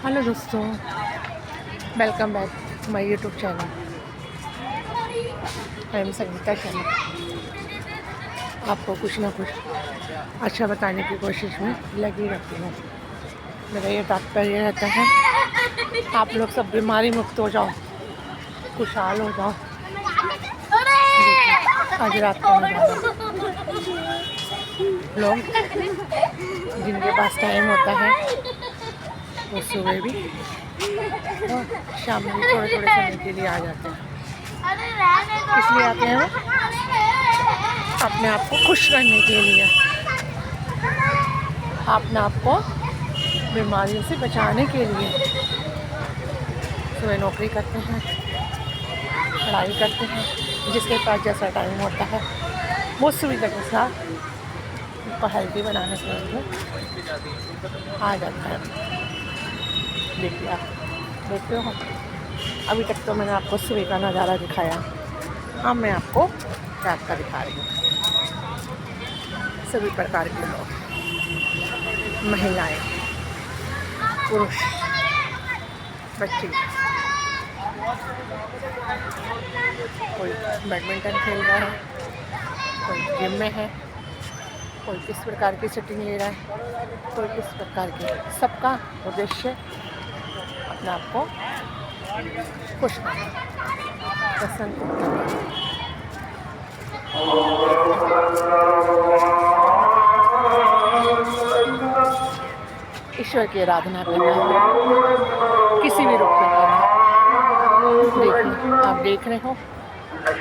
Hello दोस्तों, welcome back to my YouTube channel. I am Sangeeta Sharma. आपको कुछ ना कुछ अच्छा बताने की कोशिश में लगी रहती हूँ। मेरा ये तात्पर्य रहता है आप लोग सब बीमारी मुक्त हो जाओ, खुशहाल हो जाओ। आज रात का नज़ारा, लोग जिनके पास टाइम होता है वो सुबह भी और शाम में भी थोड़े थोड़े समय के लिए आ जाते हैं। किस लिए आते हैं वो? अपने आप को खुश करने के लिए, अपने आप को बीमारियों से बचाने के लिए। सुबह नौकरी करते हैं, पढ़ाई करते हैं, जिसके पास जैसा टाइम होता है वो सुविधा के साथ उनको हेल्दी बनाने के लिए आ जाता है। देखिए, आप देखते हो, अभी तक तो मैंने आपको सुबह का नज़ारा दिखाया। अब मैं आपको रात का दिखा रही हूँ। सभी प्रकार के लोग, महिलाएं, पुरुष, बच्चे, कोई बैडमिंटन खेल रहा है, कोई जिम में है, कोई किस प्रकार की सेटिंग ले रहा है, कोई किस प्रकार की। सबका उद्देश्य अपने आप को खुश करना, प्रसन्न करना, ईश्वर की आराधना करना है, किसी भी रूप में करना है। देखिए, आप देख रहे हो इधर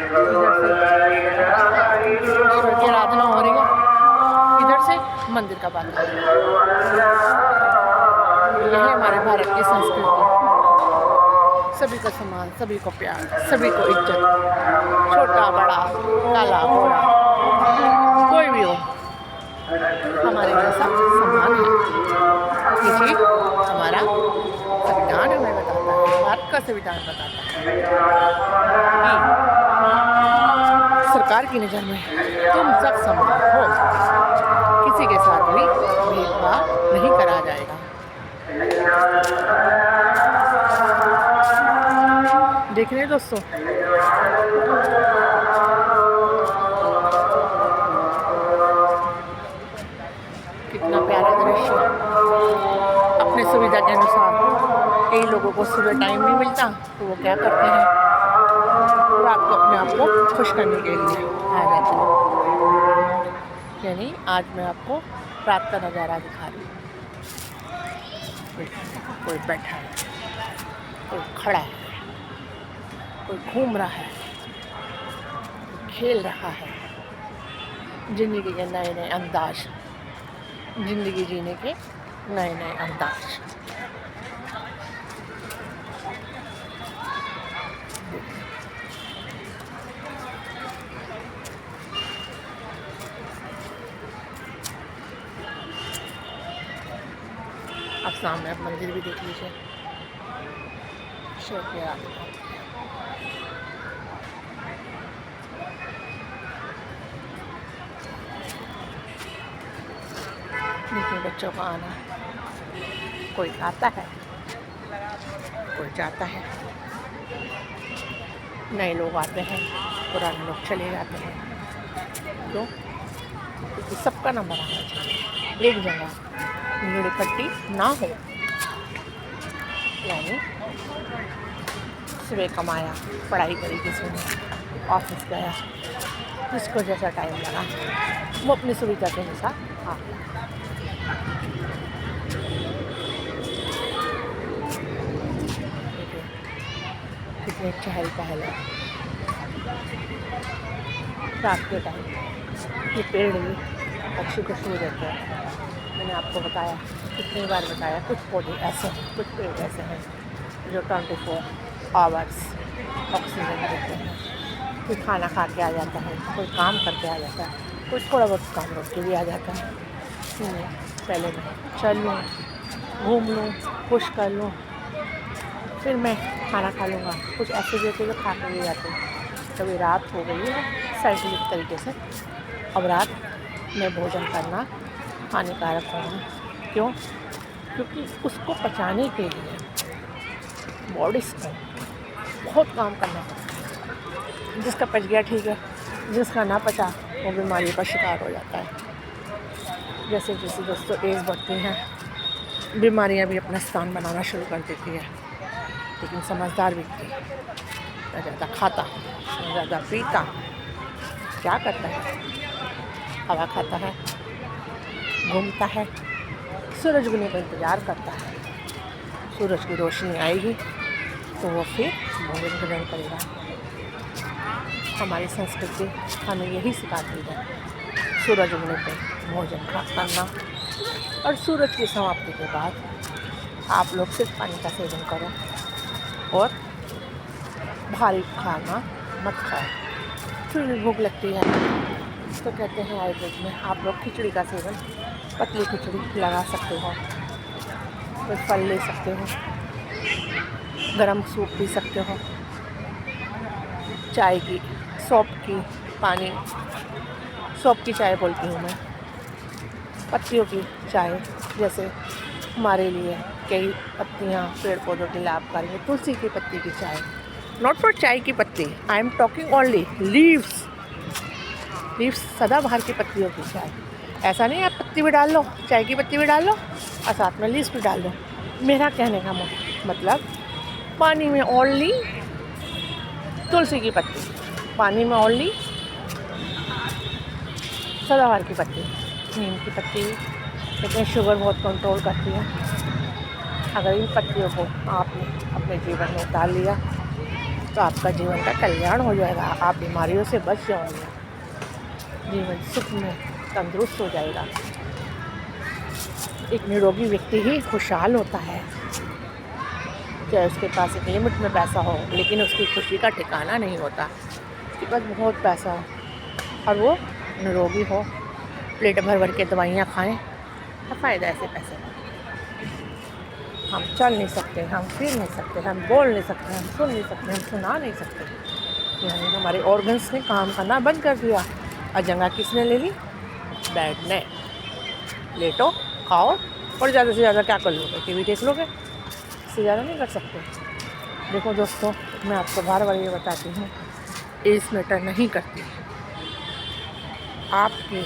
से ईश्वर की आराधना हो रही है, इधर से मंदिर का वातावरण। यह है हमारे भारत की संस्कृति। सभी को सम्मान, सभी को प्यार, सभी को इज्जत, छोटा बड़ा, काला गोरा, कोई भी हो, हमारे जैसा सम्मान है। ये चीज़ हमारा संविधान हमें बताता है, भारत का संविधान बताता है कि सरकार की नज़र में तुम सब समान हो, किसी के साथ भी भेदभाव नहीं करा जाएगा। देख रहे हैं दोस्तों, कितना प्यारा दृश्य। अपने सुविधा के अनुसार कई लोगों को सुबह टाइम नहीं मिलता तो वो क्या करते हैं, रात को अपने आप को खुश करने के लिए आ जाते हैं। यानी आज मैं आपको रात का नज़ारा दिखा रही हूँ। कोई बैठा है, कोई खड़ा है, कोई घूम रहा है, कोई खेल रहा है। ज़िंदगी के नए नए अंदाज, ज़िंदगी जीने के नए नए अंदाज। आप सामने आप मंदिर भी देख लीजिए, ईश्वर की आराधना। देखिए बच्चों का आना, कोई आता है, कोई जाता है, नए लोग आते हैं, पुराने लोग चले जाते हैं। क्यों? क्योंकि सबका नंबर आना चाहिए, एक जगह भीड़ इकट्ठी ना हो। यानी सुबह कमाया, पढ़ाई करी, किसी ने ऑफिस गया, जिसको जैसा टाइम लगा वो अपनी सुविधा के अनुसार आ गया। कितने चहल पहल है रात के टाइम। ये पेड़ भी अच्छी खुशबू देते हैं। मैंने आपको बताया, कितनी बार बताया, कुछ पौधे ऐसे हैं, कुछ पेड़ ऐसे हैं जो 24 आवर्स ऑक्सीजन देते हैं। कोई खाना खा के आ जाता है, कोई काम करके आ जाता है, कोई थोड़ा बहुत काम रोक के भी आ जाता है। पहले मैं चल लूँ, घूम लूँ, खुश कर लूँ, फिर मैं खाना खा लूँगा। कुछ ऐसे जैसे जो खा के भी जाते हैं। कभी रात हो गई है साइंटिफिक तरीके से, अब रात में भोजन करना हानिकारक होगा। क्यों? क्योंकि उसको पचाने के लिए बॉडी को बहुत काम करना पड़ता है। जिसका पच गया ठीक है, जिसका ना पचा वो बीमारियों का शिकार हो जाता है। जैसे जैसे दोस्तों एज बढ़ती हैं, बीमारियां भी अपना स्थान बनाना शुरू कर देती है। लेकिन समझदार व्यक्ति ना ज़्यादा खाता ना ज़्यादा पीता, क्या करता है, हवा खाता है, घूमता है, सूरज उगने का इंतज़ार करता है। सूरज की रोशनी आएगी तो वो फिर भोजन ग्रहण करेगा। हमारी संस्कृति हमें यही सिखाती है, सूरज उगने पर भोजन करना, और सूरज की समाप्ति के बाद आप लोग सिर्फ पानी का सेवन करो और भारी खाना मत खाओ। फिर भी भूख लगती है तो कहते हैं आयुर्वेद में आप लोग खिचड़ी का सेवन, पतली खिचड़ी लगा सकते हो, कोई फल ले सकते हो, गरम सूप पी सकते हो, चाय की सौंफ की पानी, सौंफ की चाय बोलती हूँ मैं, पत्तियों की चाय, जैसे हमारे लिए कई पत्तियाँ पेड़ पौधों की लाभकारी है। तुलसी की पत्ती की चाय, नॉट फॉर चाय की पत्ती, I am talking only leaves, सदाबहार की पत्तियों की चाय। ऐसा नहीं आप पत्ती भी डाल लो, चाय की पत्ती भी डाल लो और साथ में लीव्स भी डाल दो। मेरा कहने का मतलब पानी में ओनली तुलसी की पत्ती, पानी में ओनली सदाबहार की पत्ती, नीम की पत्ती, लेकिन शुगर बहुत कंट्रोल करती है। अगर इन पत्तियों को आपने अपने जीवन में उतार लिया तो आपका जीवन का कल्याण हो जाएगा, आप बीमारियों से बच जाओगे, जीवन सुख में तंदुरुस्त हो जाएगा। एक निरोगी व्यक्ति ही खुशहाल होता है, चाहे उसके पास एक लिमिट में पैसा हो, लेकिन उसकी खुशी का ठिकाना नहीं होता। उसके पास बहुत पैसा हो और वो निरोगी हो, प्लेट भर भर के दवाइयाँ खाएं, क्या फ़ायदा ऐसे पैसे का। हम चल नहीं सकते, हम फिर नहीं सकते, हम बोल नहीं सकते, हम सुन नहीं सकते, हम सुना नहीं सकते, यानी हमारे ऑर्गन्स ने काम करना बंद कर दिया। और जगह किसने ले ली? बेड ने। लेटो, खाओ और ज़्यादा से ज़्यादा क्या कर लोगे? टीवी देख लोगे, इससे ज़्यादा नहीं कर सकते। देखो दोस्तों, मैं आपको बार बार ये बताती हूँ, एज मैटर नहीं करती, आपके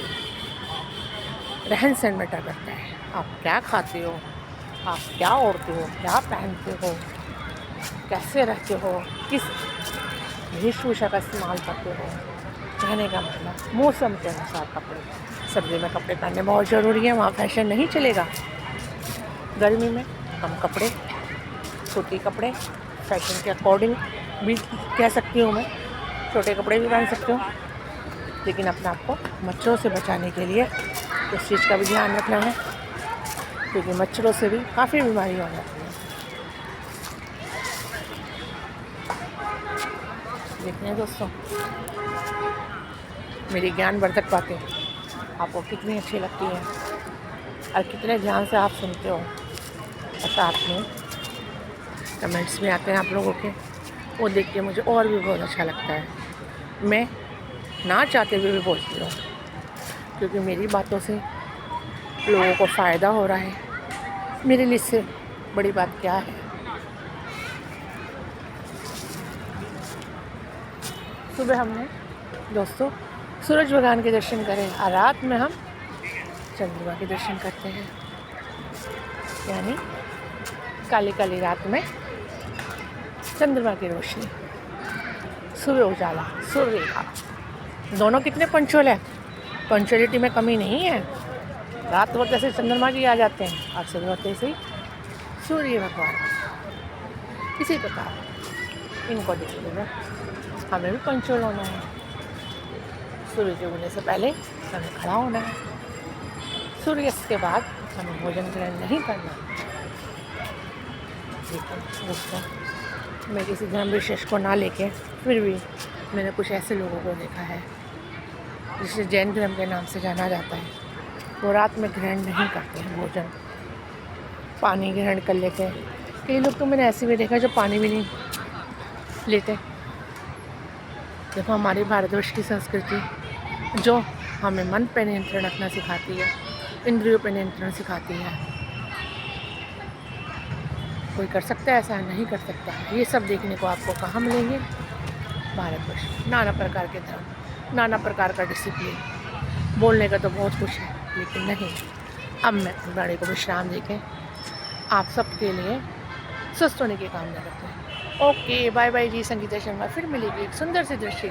रहन सहन मैटर करता है। आप क्या खाते हो, आप क्या ओढ़ते हो, क्या पहनते हो, कैसे रहते हो, किस वेशभूषा का इस्तेमाल करते हो। कहने का मतलब मौसम के अनुसार कपड़े, सर्दी में कपड़े पहनने बहुत ज़रूरी है, वहाँ फैशन नहीं चलेगा। गर्मी में कम कपड़े, सूती कपड़े, फैशन के अकॉर्डिंग भी कह सकती हूँ मैं, छोटे कपड़े भी पहन सकते हो, लेकिन अपने आप को मच्छरों से बचाने के लिए इस चीज़ का भी ध्यान रखना है, क्योंकि मच्छरों से भी काफ़ी बीमारियाँ हो जाती हैं। देखिए दोस्तों, मेरी ज्ञानवर्धक बातें आपको कितनी अच्छी लगती हैं और कितने ध्यान से आप सुनते हो, और साथ में कमेंट्स भी आते हैं आप लोगों के, वो देख के मुझे और भी बहुत अच्छा लगता है। मैं ना चाहते हुए भी बोलती हूँ, क्योंकि मेरी बातों से लोगों को फ़ायदा हो रहा है। मेरे लिए इससे बड़ी बात क्या है। सुबह हमने दोस्तों सूरज भगवान के दर्शन करें और रात में हम चंद्रमा के दर्शन करते हैं, यानी काली काली रात में चंद्रमा की रोशनी, सुबह उजाला, सूर्य रेखा, दोनों कितने पंचुअल है। पंचुअलिटी में कमी नहीं है। रात वक्त ऐसे चंद्रमा जी आ जाते हैं और सुबह होते से ही सूर्य भगवान। इसी प्रकार इनको देखते हुए हमें भी पंचुअल होना है। सूर्य के उगने से पहले हमें खड़ा होना है, सूर्यास्त के बाद हमें भोजन ग्रहण नहीं करना। लेकिन दोस्तों, मैं किसी धर्म विशेष को ना लेके फिर भी मैंने कुछ ऐसे लोगों को देखा है जिसे जैन धर्म के नाम से जाना जाता है, वो रात में ग्रहण नहीं करते हैं भोजन, पानी ग्रहण कर लेते हैं। कई लोग तो मैंने ऐसे भी देखा जो पानी भी नहीं लेते। देखो, हमारी भारतवर्ष की संस्कृति जो हमें मन पर नियंत्रण रखना सिखाती है, इंद्रियों पर नियंत्रण सिखाती है, कोई कर सकता है ऐसा? नहीं कर सकता। ये सब देखने को आपको कहाँ मिलेंगे? भारतवर्ष में नाना प्रकार के धर्म, नाना प्रकार का डिसिप्लिन। बोलने का तो बहुत कुछ है, लेकिन नहीं, अब मैं अपने प्राणी को विश्राम देके आप सबके लिए स्वस्थ होने की कामना करते हैं। ओके, बाय बाय जी। संगीता शर्मा फिर मिलेगी एक सुंदर से दृश्य